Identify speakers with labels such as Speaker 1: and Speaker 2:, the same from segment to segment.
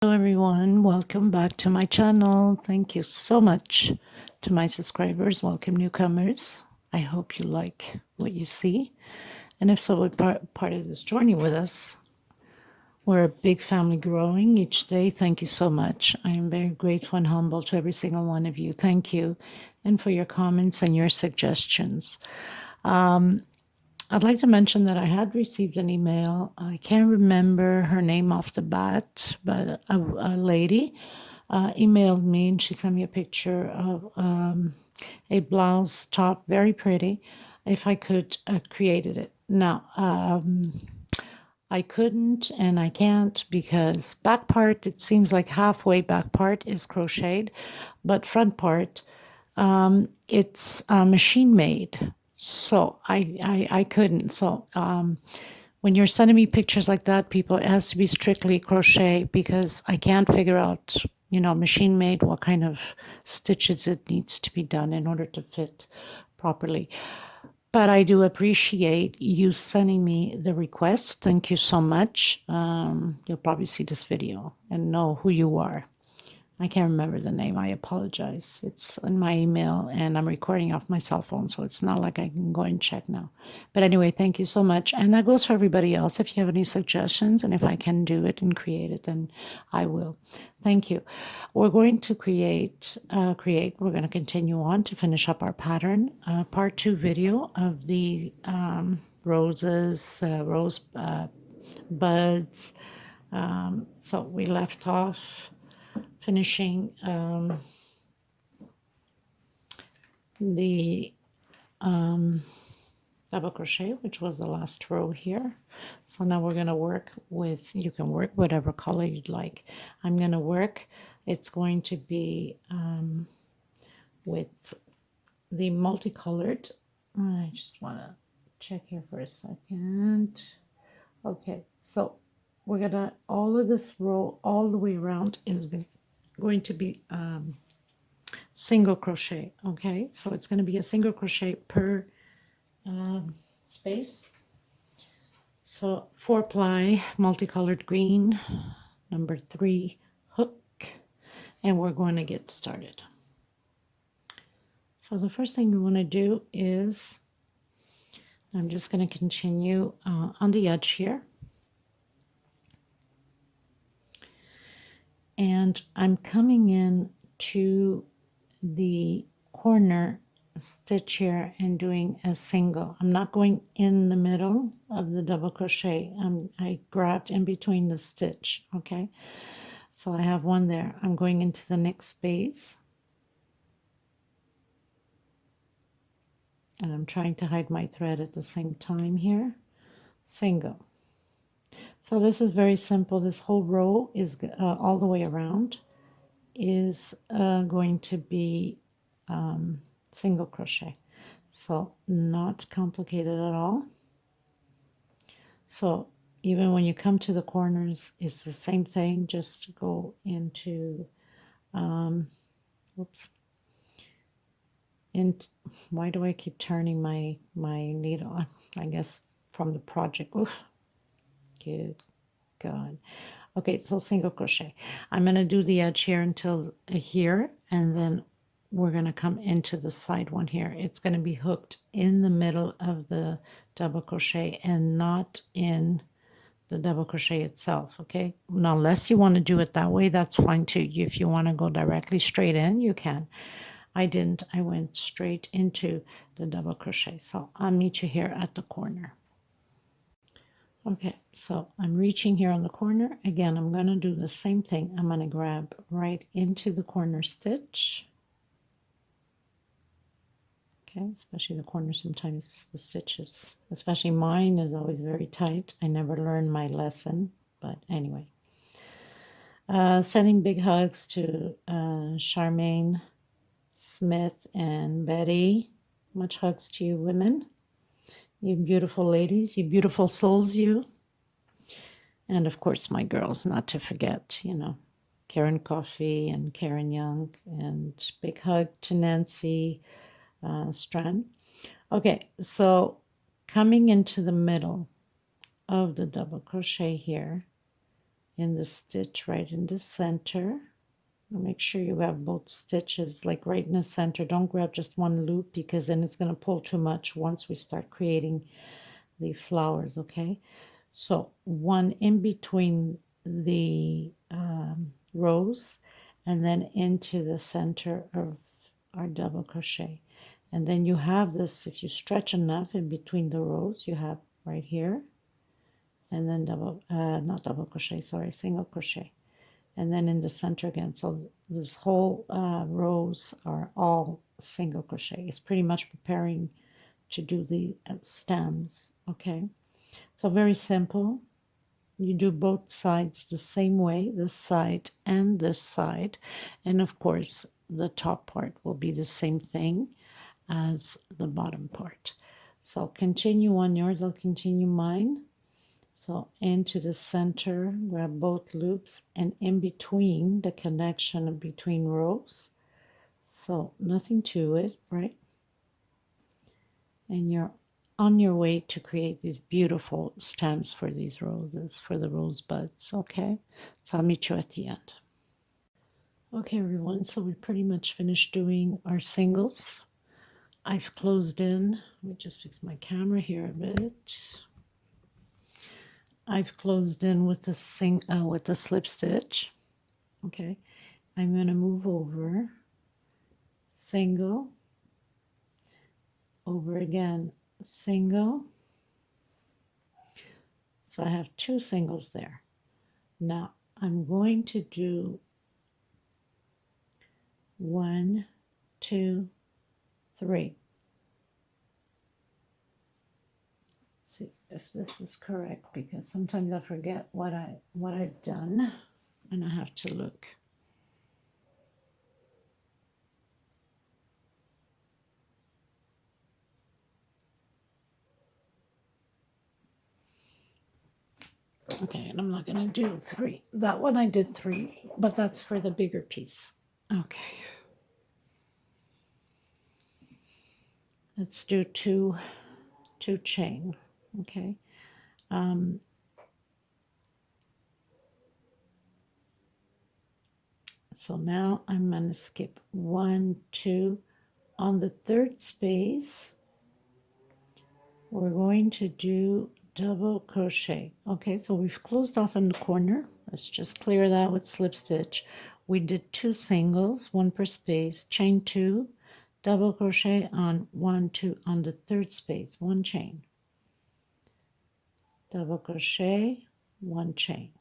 Speaker 1: Hello everyone, welcome back to my channel. Thank you so much to my subscribers. Welcome newcomers. I hope you like what you see. And if so, we're part of this journey with us. We're a big family growing each day. Thank you so much. I am very grateful and humble to every single one of you. Thank you. And for your comments and your suggestions. I'd like to mention that I had received an email. I can't remember her name off the bat, but a lady emailed me and she sent me a picture of a blouse top, very pretty, if I could created it. Now, I couldn't and I can't because back part, it seems like halfway back part is crocheted, but front part, it's machine made. So I couldn't. So when you're sending me pictures like that, people, it has to be strictly crochet because I can't figure out, machine made, what kind of stitches it needs to be done in order to fit properly. But I do appreciate you sending me the request. Thank you so much. You'll probably see this video and know who you are. I can't remember the name. I apologize. It's in my email and I'm recording off my cell phone, so it's not like I can go and check now. But anyway, thank you so much. And that goes for everybody else. If you have any suggestions and if I can do it and create it, then I will. Thank you. We're going to we're going to continue on to finish up our pattern. Part 2 video of the roses, rose buds. So we left off finishing the double crochet, which was the last row here. So now we're going to work with, you can work whatever color you'd like. I'm going to work, it's going to be with the multicolored. I just want to check here for a second. Okay, so we're going to, all of this row all the way around is going to be single crochet. Okay, so it's going to be a single crochet per space. So 4-ply multicolored green, number 3 hook, and we're going to get started. So the first thing we want to do is, I'm just going to continue on the edge here. And I'm coming in to the corner stitch here and doing a single. I'm not going in the middle of the double crochet. I grabbed in between the stitch, okay? So I have one there. I'm going into the next space. And I'm trying to hide my thread at the same time here. Single. So this is very simple. This whole row is all the way around is going to be single crochet. So not complicated at all. So even when you come to the corners, it's the same thing. Just go into, whoops. And why do I keep turning my needle on? I guess from the project. Oof. Good God. Okay, so single crochet. I'm going to do the edge here until here, and then we're going to come into the side one here. It's going to be hooked in the middle of the double crochet and not in the double crochet itself, okay? Now, unless you want to do it that way, that's fine too. If you want to go directly straight in, you can. I didn't. I went straight into the double crochet. So I'll meet you here at the corner. Okay, so I'm reaching here on the corner. Again, I'm going to do the same thing. I'm going to grab right into the corner stitch. Okay, especially the corner, sometimes the stitches, especially mine, is always very tight. I never learned my lesson, but anyway. Sending big hugs to Charmaine, Smith, and Betty. Much hugs to you women. You beautiful ladies, you beautiful souls, you. And of course, my girls, not to forget, Karen Coffey and Karen Young. And big hug to Nancy Strand. Okay, so coming into the middle of the double crochet here in the stitch right in the center. Make sure you have both stitches like right in the center. Don't grab just one loop because then it's going to pull too much once we start creating the flowers, okay? So one in between the rows and then into the center of our double crochet. And then you have this, if you stretch enough in between the rows, you have right here, and then not double crochet, sorry, single crochet. And then in the center again. So this whole rows are all single crochet. It's pretty much preparing to do the stems, okay? So very simple. You do both sides the same way, this side and this side. And of course, the top part will be the same thing as the bottom part. So continue on yours, I'll continue mine. So into the center, grab both loops and in between the connection between rows. So nothing to it, right? And you're on your way to create these beautiful stems for these roses, for the rose buds, okay? So I'll meet you at the end. Okay, everyone, so we pretty much finished doing our singles. I've closed in. Let me just fix my camera here a bit. I've closed in with the slip stitch. Okay, I'm going to move over, single, over again, single. So I have two singles there. Now I'm going to do 1, 2, 3. Let's see if this is correct because sometimes I forget what I've done and I have to look. Okay, and I'm not going to do 3. That one I did 3, but that's for the bigger piece. Okay. Let's do two chain, okay? So now I'm going to skip 1, 2. On the third space, we're going to do double crochet. Okay, so we've closed off in the corner. Let's just clear that with slip stitch. We did 2 singles, 1 per space, chain 2, double crochet on 1, 2 on the third space, 1 chain, double crochet, 1 chain.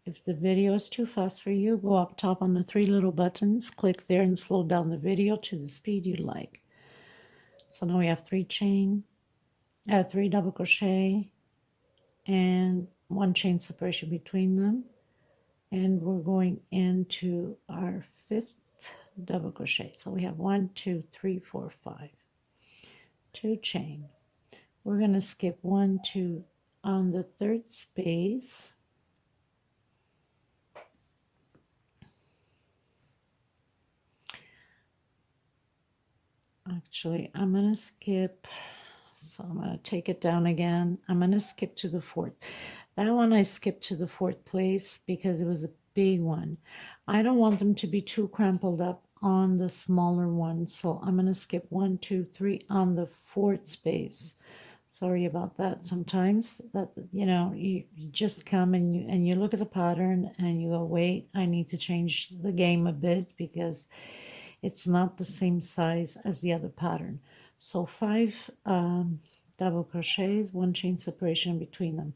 Speaker 1: If the video is too fast for you, go up top on the 3 little buttons, click there and slow down the video to the speed you like. So now we have 3 double crochet and 1 chain separation between them. And we're going into our 5th double crochet. So we have 1, 2, 3, 4, 5. 2 chain. We're going to skip 1, 2 on the third space. Actually, I'm going to skip, so I'm going to take it down again. I'm going to skip to the 4th. That one I skipped to the 4th place because it was a big one. I don't want them to be too crumpled up on the smaller one, so I'm going to skip 1, 2, 3 on the 4th space. Sorry about that. Sometimes that, you just come and you look at the pattern and you go, wait, I need to change the game a bit because it's not the same size as the other pattern. So 5 double crochets, 1 chain separation between them.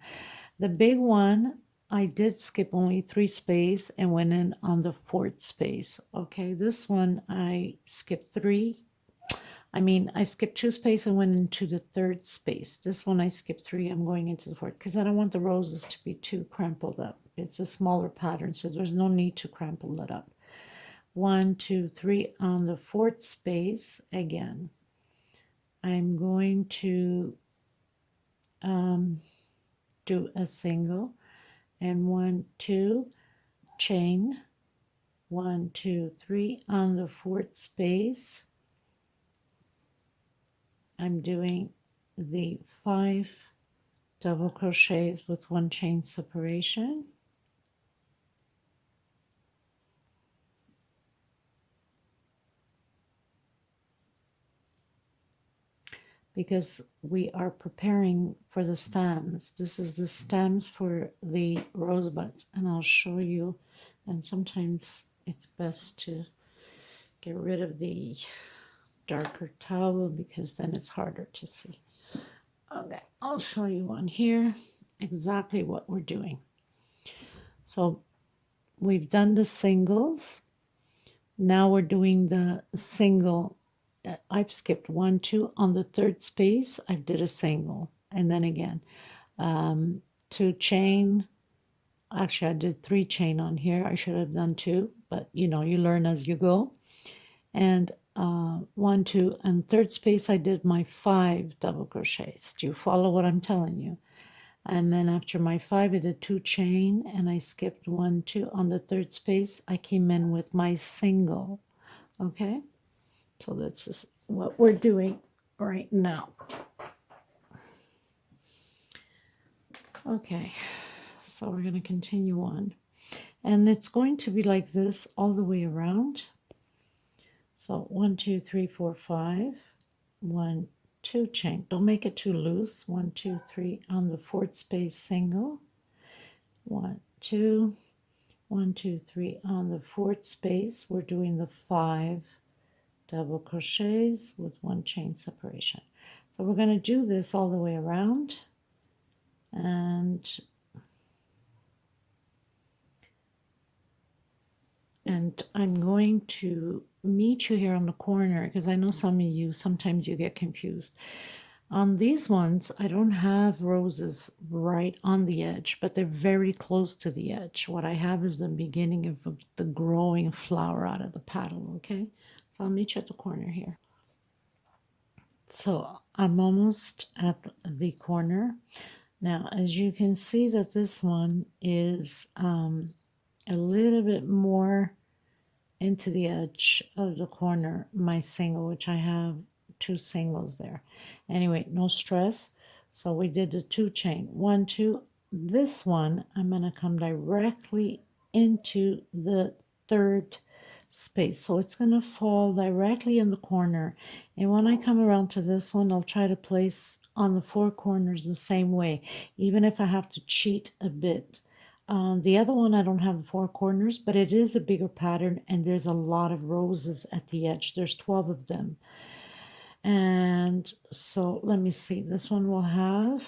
Speaker 1: The big one, I did skip only 3 space and went in on the 4th space. Okay, this one I skipped 3. I skipped 2 space and went into the 3rd space. This one I skipped 3. I'm going into the 4th because I don't want the roses to be too crumpled up. It's a smaller pattern, so there's no need to crumple it up. 1, 2, 3 on the 4th space again. I'm going to do a single and 1, 2 chain, 1, 2, 3 on the 4th space. I'm doing the 5 double crochets with 1 chain separation. because we are preparing for the stems. This is the stems for the rosebuds, and I'll show you. And sometimes it's best to get rid of the darker towel because then it's harder to see. Okay, I'll show you on here exactly what we're doing. So we've done the singles. Now we're doing the single. I've skipped 1, 2. On the third space, I did a single. And then again, 2 chain. Actually, I did 3 chain on here. I should have done 2, but you know, you learn as you go. And 1, 2, and third space, I did my 5 double crochets. Do you follow what I'm telling you? And then after my 5, I did 2 chain, and I skipped 1, 2. On the third space, I came in with my single. Okay, so this is what we're doing right now. Okay, so we're going to continue on, and it's going to be like this all the way around. So 1, 2, 3, 4, 5, 1, 2 chain. Don't make it too loose. 1, 2, 3 on the fourth space single. 1, 2, 1, 2, 3 on the fourth space. We're doing the 5 double crochets with 1 chain separation. So we're going to do this all the way around, and I'm going to meet you here on the corner because I know some of you, sometimes you get confused. On these ones, I don't have roses right on the edge, but they're very close to the edge. What I have is the beginning of the growing flower out of the petal, okay? So I'll meet you at the corner here. So I'm almost at the corner. Now, as you can see that this one is a little bit more into the edge of the corner, my single, which I have 2 singles there. Anyway, no stress. So we did the 2 chain, 1, 2. This one, I'm going to come directly into the third space. So it's going to fall directly in the corner. And when I come around to this one, I'll try to place on the 4 corners the same way, even if I have to cheat a bit. The other one, I don't have the 4 corners, but it is a bigger pattern, and there's a lot of roses at the edge. There's 12 of them. And so let me see. This one will have,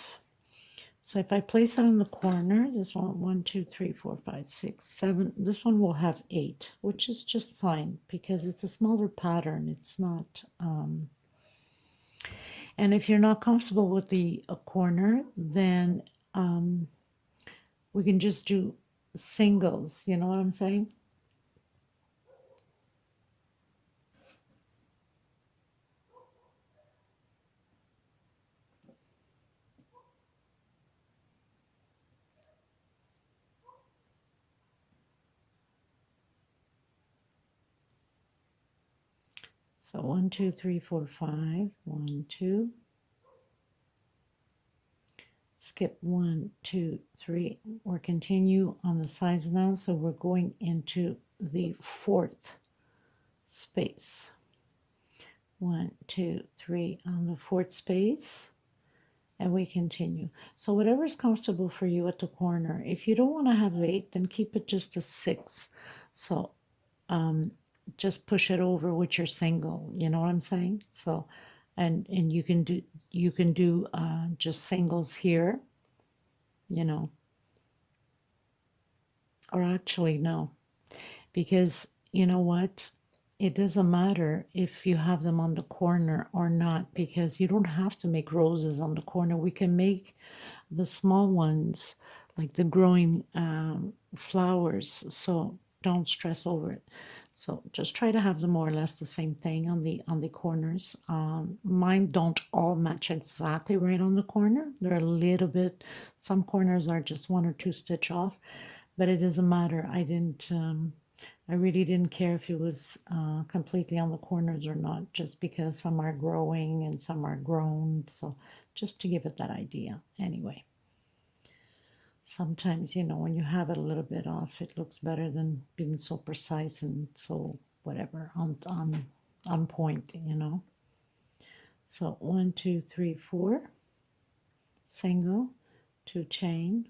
Speaker 1: so if I place it in the corner, this one, 1, 2, 3, 4, 5, 6, 7. This one will have 8, which is just fine because it's a smaller pattern. It's not, and if you're not comfortable with the corner, then we can just do singles. You know what I'm saying? So 1, 2, 3, 4, 5. 1, 2. Skip 1, 2, 3. We're continue on the sides now, so we're going into the fourth space. 1, 2, 3 on the fourth space, and we continue. So whatever's comfortable for you at the corner. If you don't want to have 8, then keep it just a 6. So just push it over with your single. You know what I'm saying? So, and you can do just singles here. You know, or actually no, because you know what? It doesn't matter if you have them on the corner or not, because you don't have to make roses on the corner. We can make the small ones, like the growing flowers, so don't stress over it. So just try to have them more or less the same thing on the corners. Mine don't all match exactly right on the corner. They're a little bit, some corners are just 1 or 2 stitch off, but it doesn't matter. I really didn't care if it was completely on the corners or not, just because some are growing and some are grown. So just to give it that idea. Anyway, sometimes, you know, when you have it a little bit off, it looks better than being so precise and so whatever on point, you know. So 1, 2, 3, 4, single, 2 chain,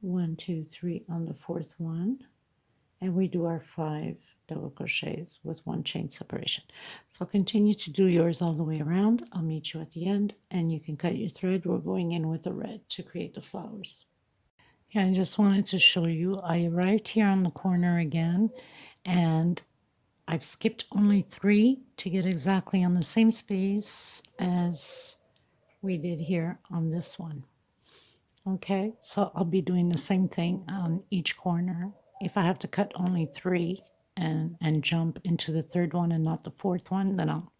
Speaker 1: 1, 2, 3 on the fourth one, and we do our 5 double crochets with 1 chain separation. So continue to do yours all the way around. I'll meet you at the end, and you can cut your thread. We're going in with the red to create the flowers. Yeah, I just wanted to show you, I arrived here on the corner again, and I've skipped only 3 to get exactly on the same space as we did here on this one. Okay, so I'll be doing the same thing on each corner. If I have to cut only 3 and jump into the third one and not the fourth one, then I'll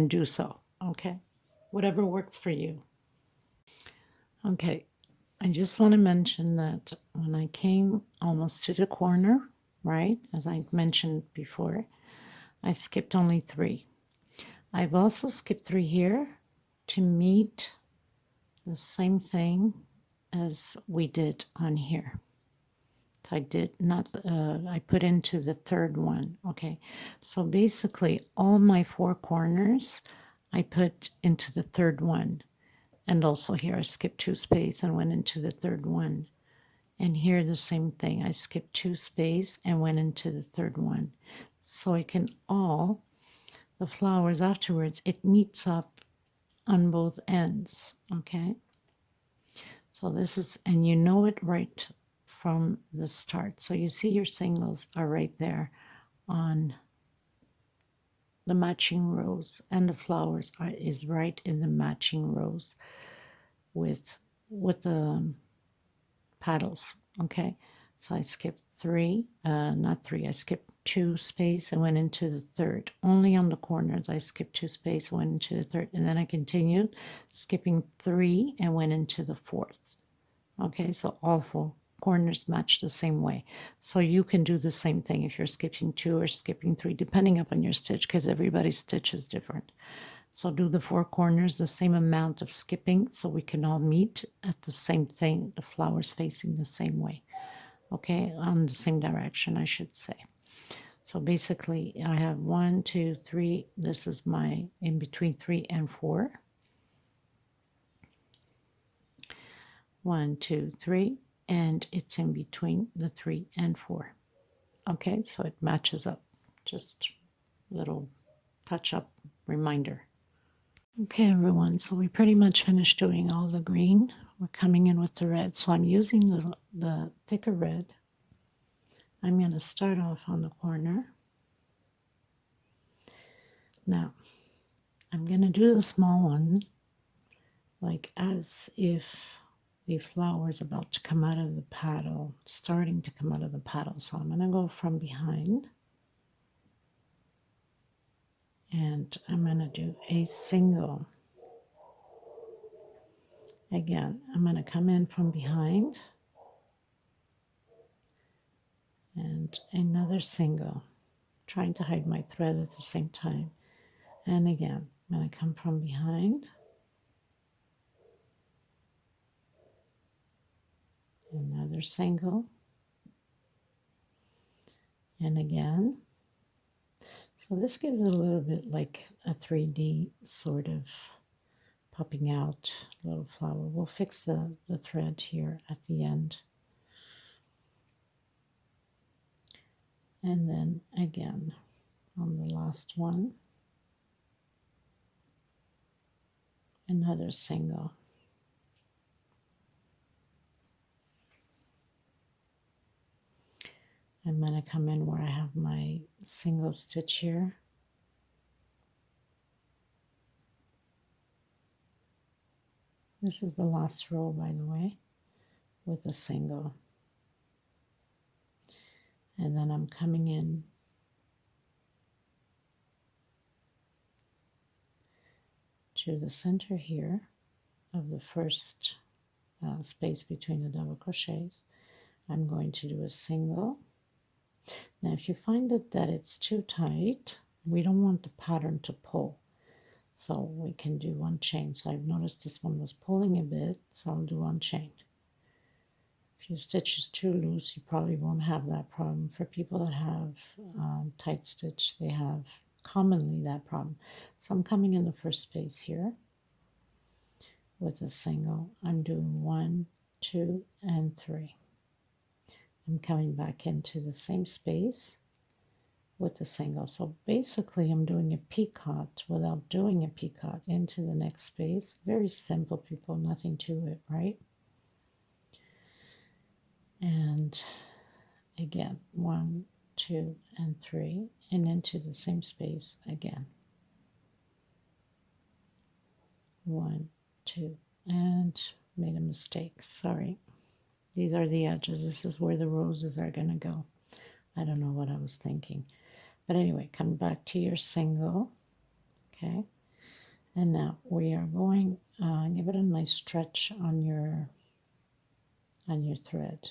Speaker 1: do so. Okay, whatever works for you. Okay, I just want to mention that when I came almost to the corner, right, as I mentioned before, I've skipped only 3. I've also skipped 3 here to meet the same thing as we did on here. So I did not, I put into the third one. Okay, so basically all my 4 corners I put into the third one. And also here I skipped 2 space and went into the third one. And here the same thing. I skipped 2 space and went into the third one. So it can all, the flowers afterwards, it meets up on both ends. Okay. So this is, and you know it right from the start. So you see your singles are right there on the matching rows, and the flowers is right in the matching rows with the petals. Okay, so I skipped 3, not 3, I skipped 2 space and went into the third. Only on the corners I skipped 2 space, went into the third, and then I continued skipping 3 and went into the fourth. Okay, so all 4 corners match the same way. So you can do the same thing if you're skipping 2 or skipping 3, depending upon your stitch, because everybody's stitch is different. So do the 4 corners, the same amount of skipping, so we can all meet at the same thing, the flowers facing the same way. Okay, on the same direction, I should say. So basically, I have 1, 2, 3. This is my in between 3 and 4. 1, 2, 3, and it's in between the 3 and 4. Okay, so it matches up. Just a little touch-up reminder. Okay, everyone, so we pretty much finished doing all the green. We're coming in with the red, so I'm using the thicker red. I'm going to start off on the corner. Now, I'm going to do the small one, like as if the flower is about to come out of the paddle, starting to come out of the paddle. So I'm going to go from behind, and I'm going to do a single. Again, I'm going to come in from behind and another single, trying to hide my thread at the same time. And again, I'm going to come from behind, another single, and again. So this gives it a little bit like a 3D sort of popping out little flower. We'll fix the thread here at the end. And then again on the last one, another single. I'm going to come in where I have my single stitch here. This is the last row, by the way, with a single. And then I'm coming in to the center here of the first space between the double crochets. I'm going to do a single. Now if you find that it's too tight, we don't want the pattern to pull, so we can do 1 chain. So I've noticed this one was pulling a bit, so I'll do 1 chain. If your stitch is too loose, you probably won't have that problem. For people that have tight stitch, they have commonly that problem. So I'm coming in the first space here with a single. I'm doing 1, 2, and 3. I'm coming back into the same space with the single. So basically I'm doing a picot without doing a picot into the next space. Very simple, people, nothing to it, right? And again, 1, 2, and 3, and into the same space again. 1, 2, and made a mistake, sorry. These are the edges. This is where the roses are going to go. I don't know what I was thinking. But anyway, come back to your single, okay? And now we are going, give it a nice stretch on your thread.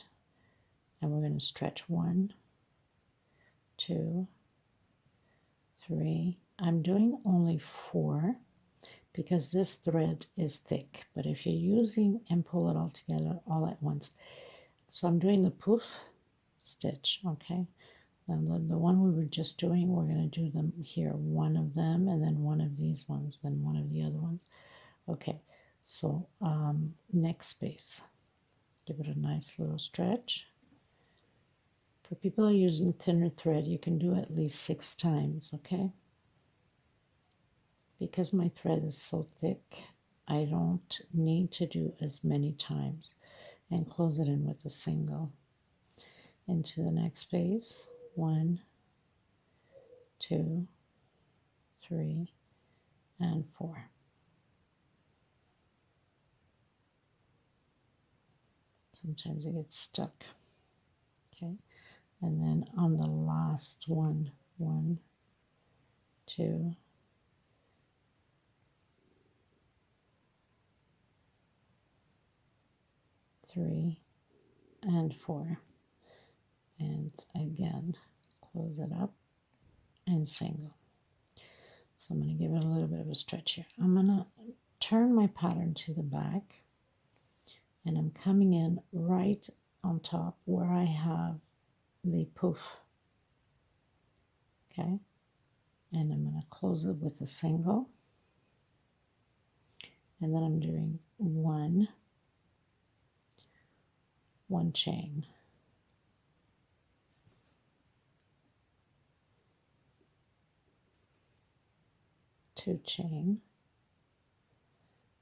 Speaker 1: And we're going to stretch 1, 2, 3. I'm doing only 4 because this thread is thick. But if you're using and pull it all together all at once. So I'm doing the poof stitch, okay? Now the one we were just doing, we're going to do them here, one of them, and then one of these ones, then one of the other ones. Okay, so next space, give it a nice little stretch. For people who are using thinner thread, you can do at least 6 times, okay? Because my thread is so thick, I don't need to do as many times. And close it in with a single. Into the next space, 1, 2, 3, and 4. Sometimes it gets stuck. Okay, and then on the last one, 1, 2, 3, and 4. And again, close it up and single. So I'm going to give it a little bit of a stretch here. I'm going to turn my pattern to the back, and I'm coming in right on top where I have the poof. Okay, and I'm going to close it with a single, and then I'm doing one chain, 2 chain,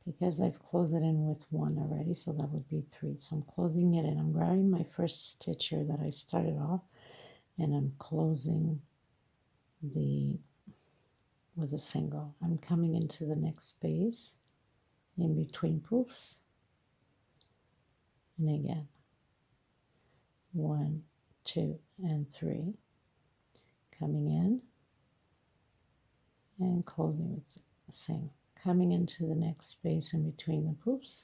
Speaker 1: because I've closed it in with 1 already, so that would be 3. So I'm closing it in. I'm grabbing my first stitch here that I started off, and I'm closing with a single. I'm coming into the next space in between poofs, and again, 1, 2, and 3, coming in and closing with a single, coming into the next space in between the poofs,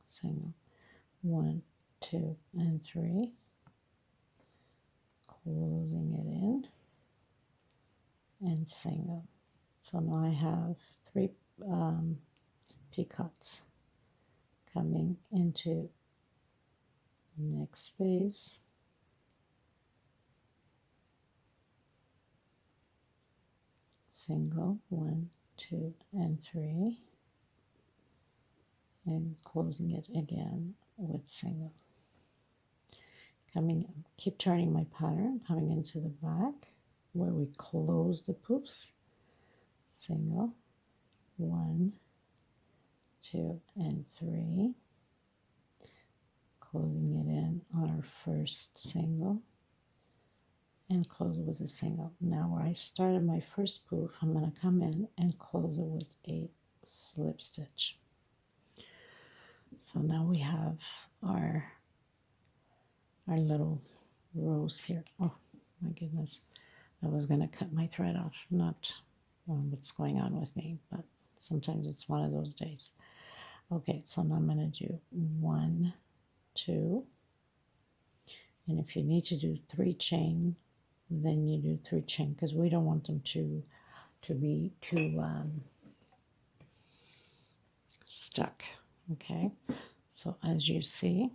Speaker 1: single, 1, 2, and 3, closing it in, and single. So now I have 3 picots coming into next space, single, 1, 2, and 3, and closing it again with single. Keep turning my pattern, coming into the back where we close the poofs, single, 1, 2, and 3, closing it in on our first single, and close it with a single. Now where I started my first poof, I'm going to come in and close it with a slip stitch. So now we have our little rows here. Oh my goodness, I was going to cut my thread off, not what's going on with me, but sometimes it's one of those days. Okay, so now I'm going to do 1, 2, and if you need to do 3 chain, then you do 3 chain, because we don't want them to be too stuck. Okay, so as you see,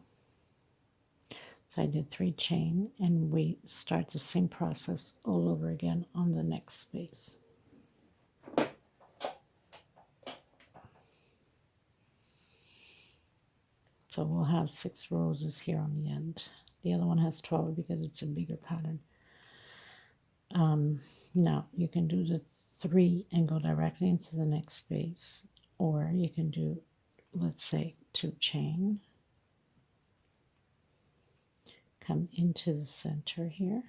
Speaker 1: So I did 3 chain, and we start the same process all over again on the next space. So we'll have 6 roses here on the end. The other one has 12 because it's a bigger pattern. Now you can do the 3 and go directly into the next space, or you can do, let's say, 2 chain, come into the center here,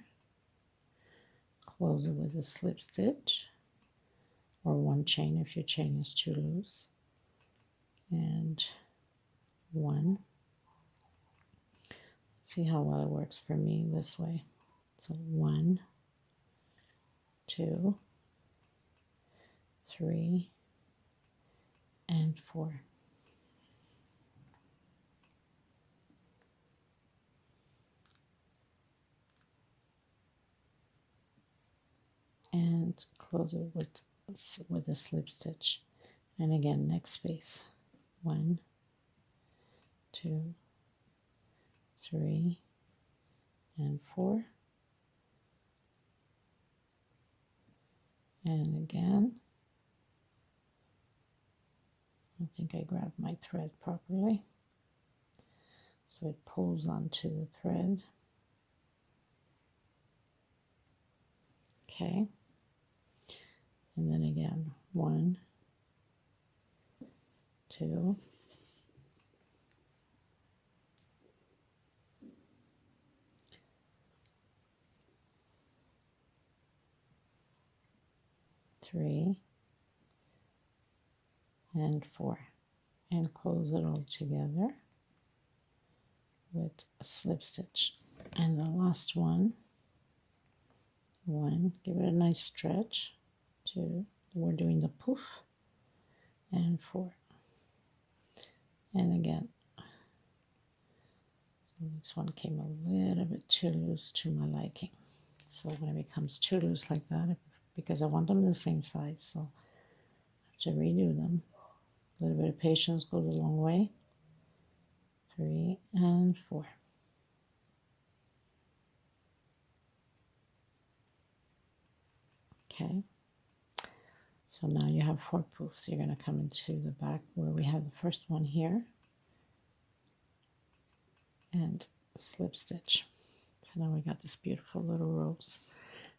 Speaker 1: close it with a slip stitch, or 1 chain if your chain is too loose, and 1. See how well it works for me this way. So 1, 2, 3, and 4. And close it with a slip stitch. And again, next space. 1, 2, 3, and 4. And again, I think I grabbed my thread properly. So it pulls onto the thread. Okay. And then again, 1, 2, 3, and 4. And close it all together with a slip stitch. And the last one, 1, give it a nice stretch. 2, we're doing the poof, and 4. And again, this one came a little bit too loose to my liking. So when it becomes too loose like that, because I want them the same size, so I have to redo them. A little bit of patience goes a long way. 3 and 4. Okay. So now you have 4 poofs. You're going to come into the back where we have the first one here and slip stitch. So now we got this beautiful little rose.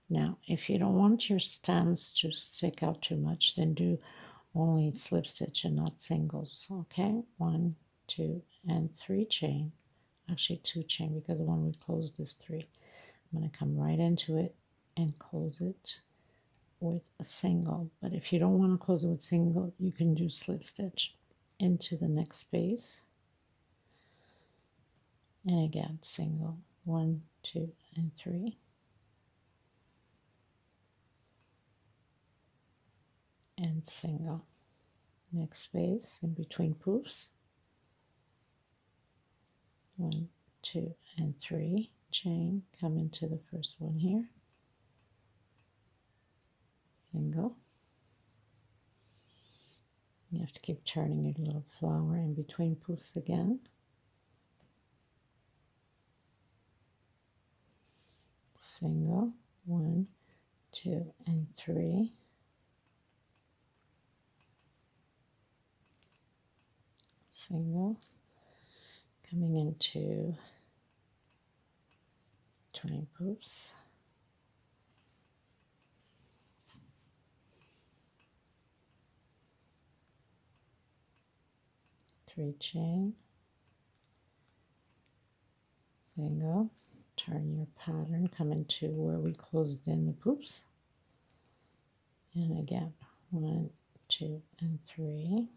Speaker 1: Now, if you don't want your stems to stick out too much, then do only slip stitch and not singles. Okay, 1, 2, and 3 chain. Actually 2 chain, because the one we closed is 3. I'm going to come right into it and close it with a single. But if you don't want to close it with single, you can do slip stitch into the next space. And again, single. 1, 2, and 3. And single. Next space in between poofs. 1, 2, and 3. Chain. Come into the first one here. Single. You have to keep turning your little flower in between poofs again. Single. 1, 2, and 3. Single. Coming into twin poofs. 3 chain, single, turn your pattern, come into where we closed in the poofs, and again 1, 2, and 3,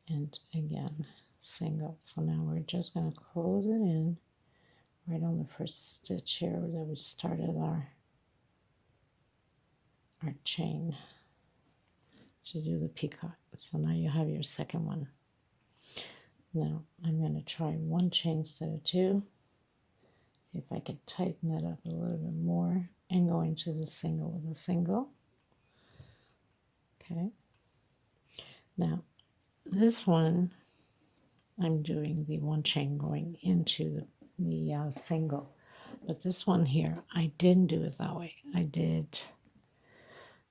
Speaker 1: and again single. So now we're just going to close it in right on the first stitch here that we started our chain to do the peacock. So now you have your second one. Now I'm going to try 1 chain instead of 2. See if I can tighten it up a little bit more and go into the single with a single. Okay. Now this one, I'm doing the one chain going into the single. But this one here, I didn't do it that way. I did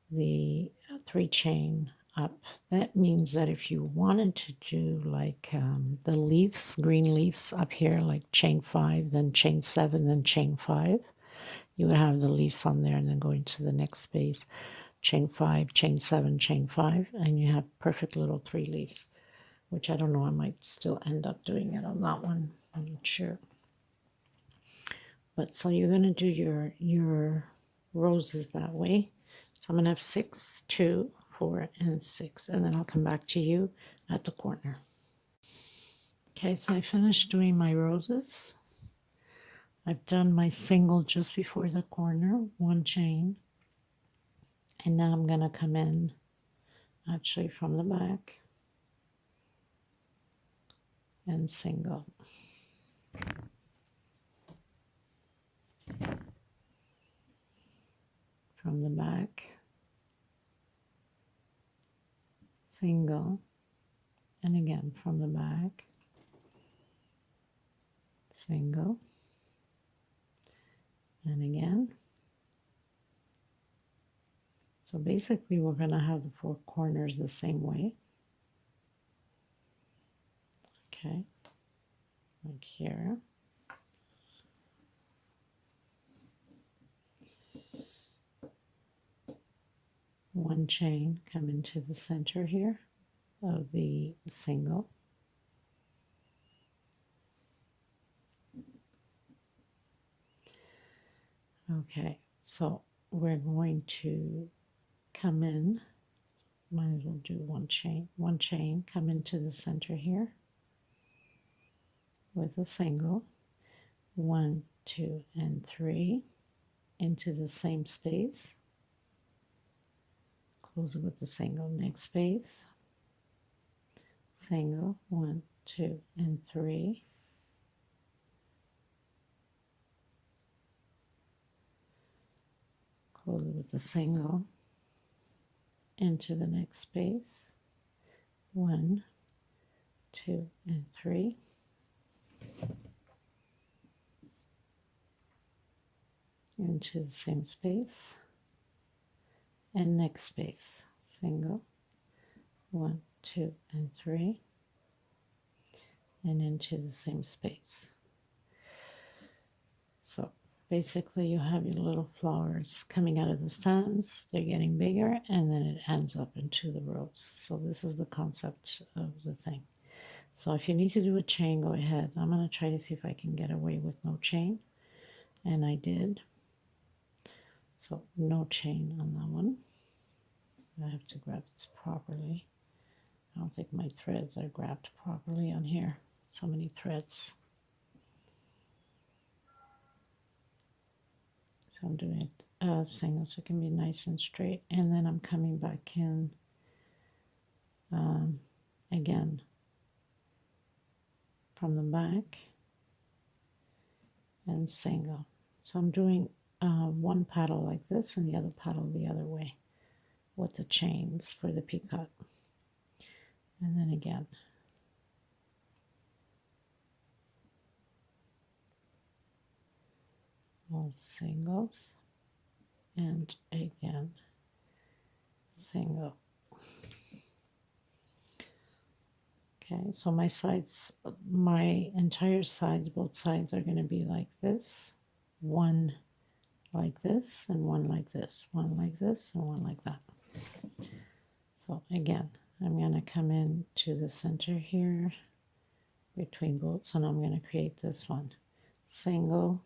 Speaker 1: the 3 chain up. That means that if you wanted to do like the leaves, green leaves up here, like chain 5, then chain 7, then chain 5, you would have the leaves on there and then go into the next space, chain 5, chain 7, chain 5, and you have perfect little 3 leaves, which I don't know, I might still end up doing it on that one. I'm not sure. But so you're going to do your roses that way. So I'm going to have 6, 2, 4, and 6, and then I'll come back to you at the corner. Okay, so I finished doing my roses. I've done my single just before the corner, 1 chain, and now I'm going to come in actually from the back and single. From the back, single, and again from the back, single, and again. So basically we're going to have the 4 corners the same way. Okay, like here. One chain come into the center here of the single. Okay, so we're going to come in, might as well do one chain, come into the center here with a single, 1, 2, and 3 into the same space, close it with the single, next space, single, 1, 2, and 3, close it with the single, into the next space, 1, 2, and 3, into the same space, and next space, single, 1, 2, and 3, and into the same space. So basically you have your little flowers coming out of the stems, they're getting bigger, and then it ends up into the rose. So this is the concept of the thing. So if you need to do a chain, go ahead. I'm going to try to see if I can get away with no chain, and I did. So no chain on that one. I have to grab this properly. I don't think my threads are grabbed properly on here. So many threads. So I'm doing it single so it can be nice and straight. And then I'm coming back in again from the back and single. So I'm doing one paddle like this and the other paddle the other way with the chains for the peacock. And then again. All singles. And again, single. Okay, so my sides, my entire sides, both sides are going to be like this. One like this, and one like this. One like this, and one like that. So again, I'm going to come in to the center here between both, and I'm going to create this one. Single,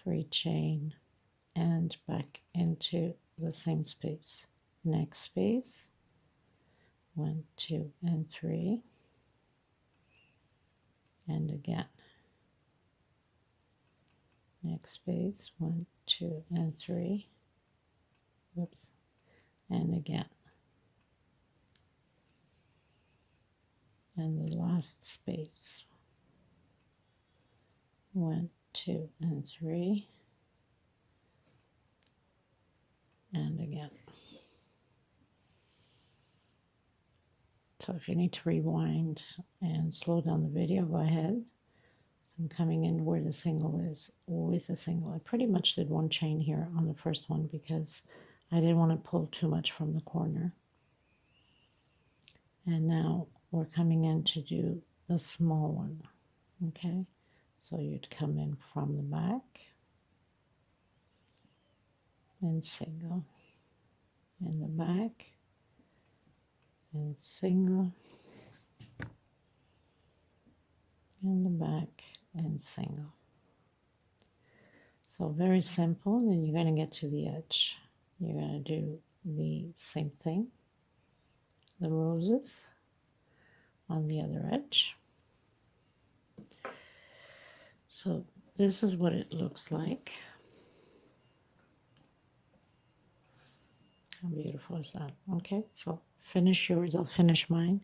Speaker 1: 3 chain, and back into the same space. Next space, 1, 2, and 3, and again. Next space, 1, 2, and 3, whoops, and again. And the last space, 1, 2, and 3, and again. So if you need to rewind and slow down the video, go ahead. I'm coming in where the single is, always a single. I pretty much did one chain here on the first one because I didn't want to pull too much from the corner. And now we're coming in to do the small one, okay? So you'd come in from the back and single, in the back and single, in the back and single. So very simple. Then you're going to get to the edge. You're going to do the same thing, the roses on the other edge. So this is what it looks like. How beautiful is that? Okay, so finish yours, I'll finish mine,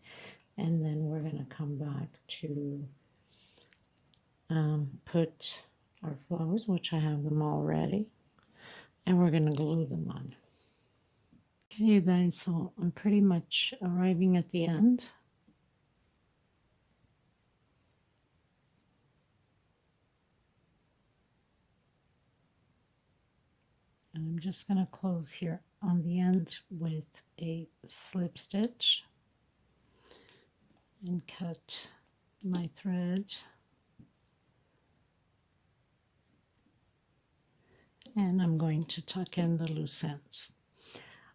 Speaker 1: and then we're going to come back to put our flowers, which I have them all ready, and we're going to glue them on. Okay, you guys, so I'm pretty much arriving at the end. And I'm just going to close here on the end with a slip stitch and cut my thread. And I'm going to tuck in the loose ends.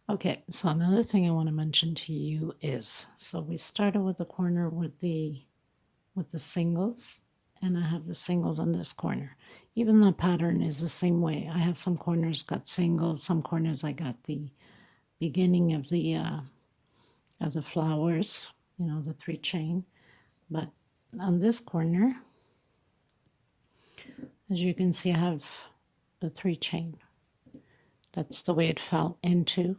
Speaker 1: Okay, so another thing I want to mention to you is, so we started with the corner with the singles, and I have the singles on this corner. Even the pattern is the same way. I have some corners got singles, some corners I got the beginning of the flowers, you know, the 3 chain. But on this corner, as you can see, I have the 3 chain. That's the way it fell into.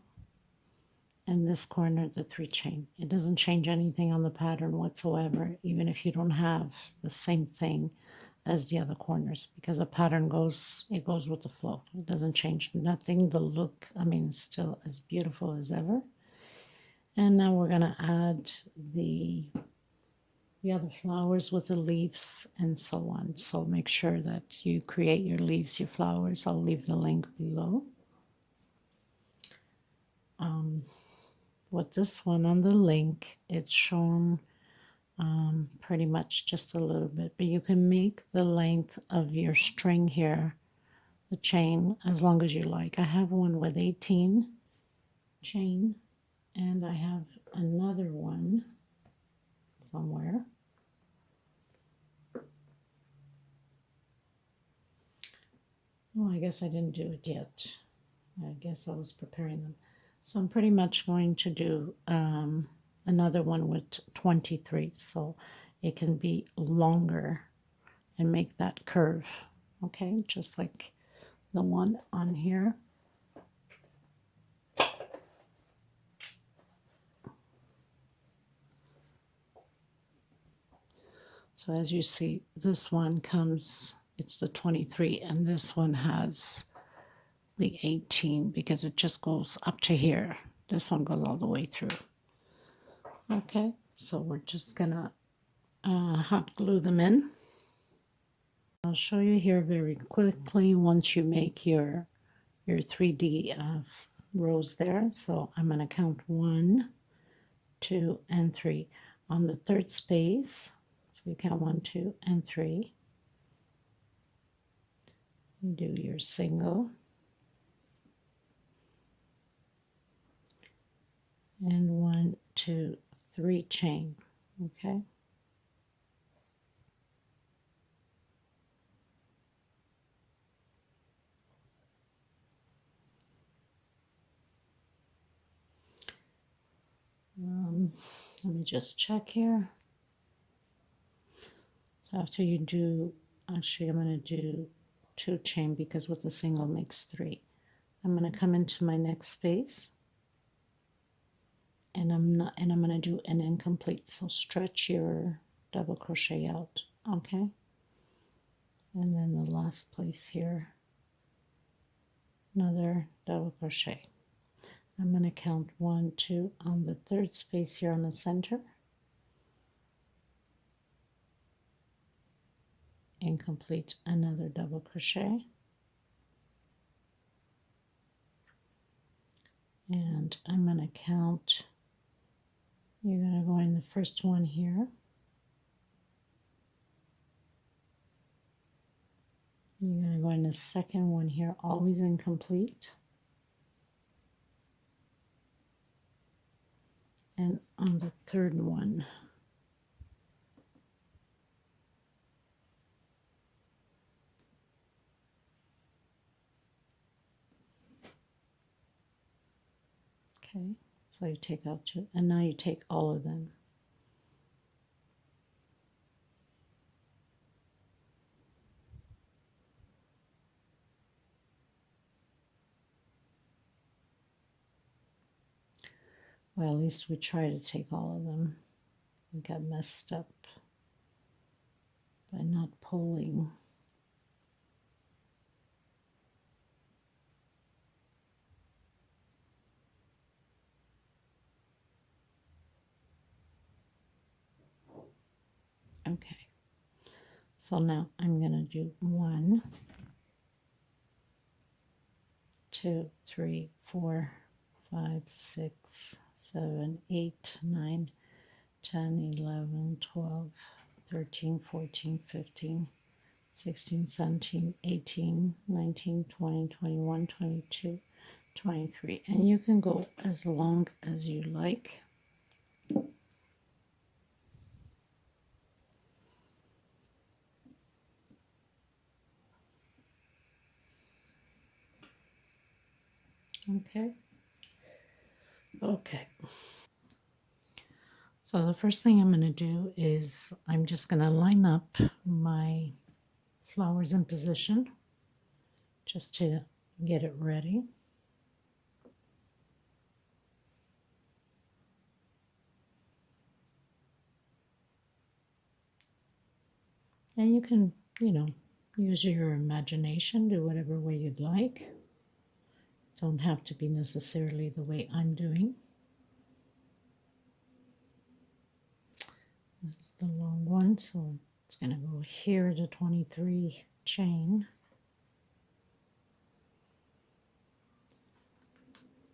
Speaker 1: And this corner, the 3 chain. It doesn't change anything on the pattern whatsoever, even if you don't have the same thing as the other corners, because the pattern goes with the flow. It doesn't change nothing. The look, I mean, is still as beautiful as ever. And now we're going to add the other flowers with the leaves and so on. So make sure that you create your leaves, your flowers. I'll leave the link below. With this one on the link, it's shown pretty much just a little bit, but you can make the length of your string here, the chain, as long as you like. I have one with 18 chain, and I have another one somewhere. Oh, I guess I didn't do it yet. I guess I was preparing them. So I'm pretty much going to do another one with 23, so it can be longer and make that curve, okay, just like the one on here. So as you see, this one comes, it's the 23, and this one has the 18 because it just goes up to here. This one goes all the way through. Okay, so we're just gonna hot glue them in. I'll show you here very quickly once you make your 3D rows there. So I'm going to count 1, 2, and 3. On the third space, so you count 1, 2, and 3. You do your single. And 1, 2, 3 chain, okay? Let me just check here. So after you do, actually I'm going to do 2 chain because with the single makes 3. I'm going to come into my next space, and I'm going to do an incomplete. So stretch your double crochet out, okay? And then the last place here, another double crochet. I'm going to count 1, 2 on the third space here on the center, incomplete, another double crochet, and I'm going to count. You're going to go in the first one here, you're going to go in the second one here, always incomplete, and on the third one. Okay, so you take out two, and now you take all of them. Well, at least we try to take all of them. We got messed up by not pulling. Okay, so now I'm going to do 1, 2, 3, 4, 5, 6, 7, 8, 9, 10, 11, 12, 13, 14, 15, 16, 17, 18, 19, 20, 21, 22, 23. And you can go as long as you like. Okay. Okay. So the first thing I'm going to do is I'm just going to line up my flowers in position just to get it ready. And you can, use your imagination, do whatever way you'd like. Don't have to be necessarily the way I'm doing. That's the long one, so it's going to go here to 23 chain.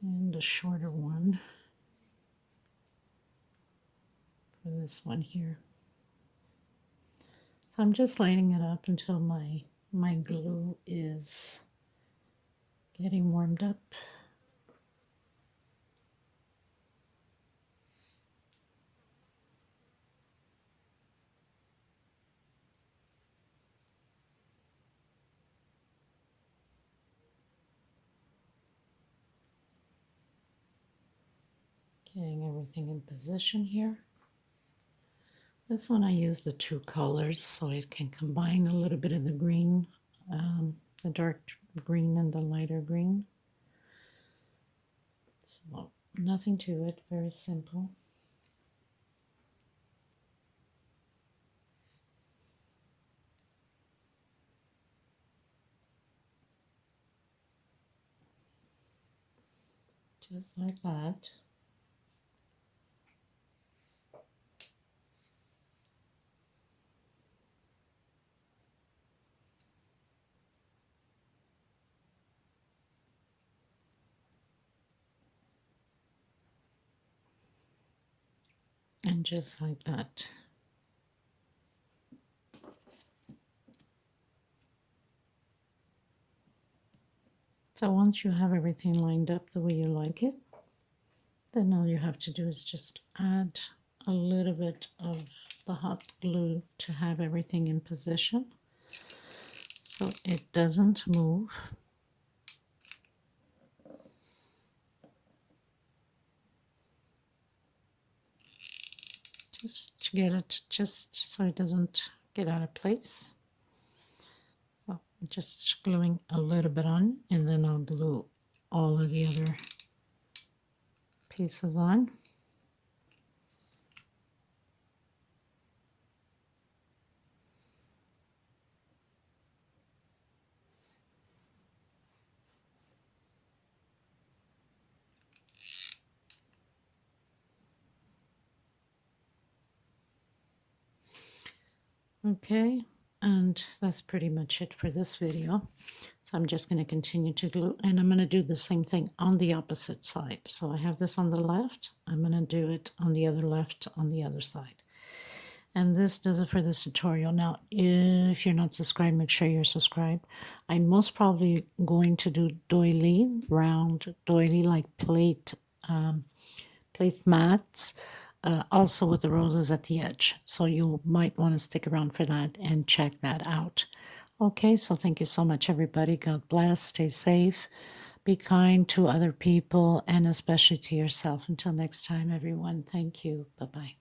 Speaker 1: And the shorter one for this one here. So I'm just lining it up until my glue is getting warmed up. Getting everything in position here. This one I use the 2 colors so it can combine a little bit of the green, the dark green and the lighter green. So nothing to it, very simple. Just like that. And just like that. So once you have everything lined up the way you like it, then all you have to do is just add a little bit of the hot glue to have everything in position so it doesn't move. Just to get it just so it doesn't get out of place. So just gluing a little bit on, and then I'll glue all of the other pieces on. Okay, And that's pretty much it for this video. So I'm just going to continue to glue, and I'm going to do the same thing on the opposite side. So I have this on the left, I'm going to do it on the other left on the other side. And this does it for this tutorial. Now, if you're not subscribed, make sure you're subscribed. I'm most probably going to do doily, round doily, like placemats, also with the roses at the edge. So you might want to stick around for that and check that out. Okay, so thank you so much, everybody. God bless. Stay safe. Be kind to other people and especially to yourself. Until next time, everyone. Thank you. Bye-bye.